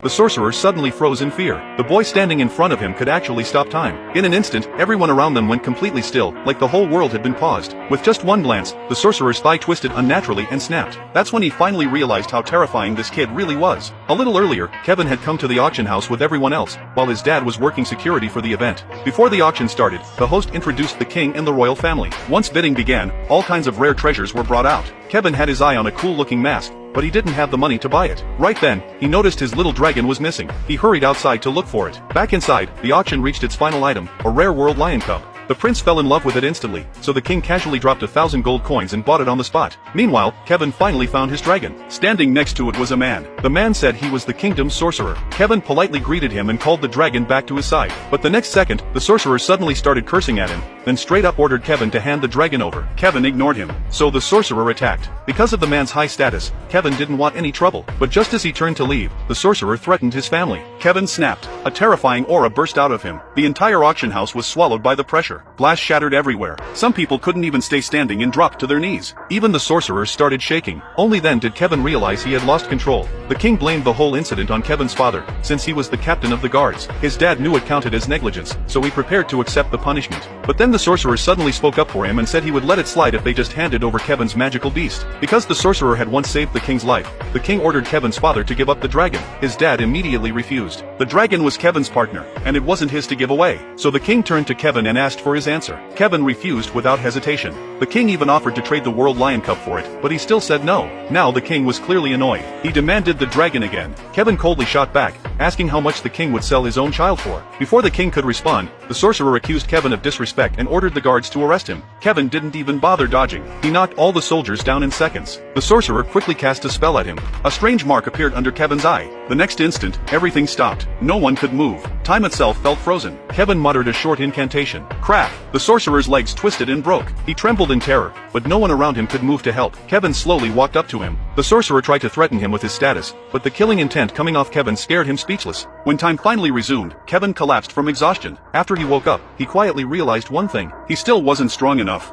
The sorcerer suddenly froze in fear. The boy standing in front of him could actually stop time. In an instant, everyone around them went completely still, like the whole world had been paused. With just one glance, the sorcerer's thigh twisted unnaturally and snapped. That's when he finally realized how terrifying this kid really was. A little earlier, Kevin had come to the auction house with everyone else, while his dad was working security for the event. Before the auction started, the host introduced the king and the royal family. Once bidding began, all kinds of rare treasures were brought out. Kevin had his eye on a cool-looking mask, but he didn't have the money to buy it. Right then, he noticed his little dragon was missing. He hurried outside to look for it. Back inside, the auction reached its final item, a rare world lion cub. The prince fell in love with it instantly, so the king casually dropped 1,000 gold coins and bought it on the spot. Meanwhile, Kevin finally found his dragon. Standing next to it was a man. The man said he was the kingdom's sorcerer. Kevin politely greeted him and called the dragon back to his side. But the next second, the sorcerer suddenly started cursing at him, then straight up ordered Kevin to hand the dragon over. Kevin ignored him, so the sorcerer attacked. Because of the man's high status, Kevin didn't want any trouble, but just as he turned to leave, the sorcerer threatened his family. Kevin snapped. A terrifying aura burst out of him. The entire auction house was swallowed by the pressure. Glass shattered everywhere. Some people couldn't even stay standing and dropped to their knees. Even the sorcerer started shaking. Only then did Kevin realize he had lost control. The king blamed the whole incident on Kevin's father, since he was the captain of the guards. His dad knew it counted as negligence, so he prepared to accept the punishment. But then the sorcerer suddenly spoke up for him and said he would let it slide if they just handed over Kevin's magical beast. Because the sorcerer had once saved the king's life, the king ordered Kevin's father to give up the dragon. His dad immediately refused. The dragon was Kevin's partner, and it wasn't his to give away. So the king turned to Kevin and asked for his answer. Kevin refused without hesitation. The king even offered to trade the World Lion Cup for it, but he still said no. Now the king was clearly annoyed. He demanded the dragon again. Kevin coldly shot back, asking how much the king would sell his own child for. Before the king could respond, the sorcerer accused Kevin of disrespect and ordered the guards to arrest him. Kevin didn't even bother dodging. He knocked all the soldiers down in seconds. The sorcerer quickly cast a spell at him. A strange mark appeared under Kevin's eye. The next instant, everything stopped. No one could move. Time itself felt frozen. Kevin muttered a short incantation. Crack! The sorcerer's legs twisted and broke. He trembled in terror, but no one around him could move to help. Kevin slowly walked up to him. The sorcerer tried to threaten him with his status, but the killing intent coming off Kevin scared him speechless. When time finally resumed, Kevin collapsed from exhaustion. After he woke up, he quietly realized one thing. He still wasn't strong enough.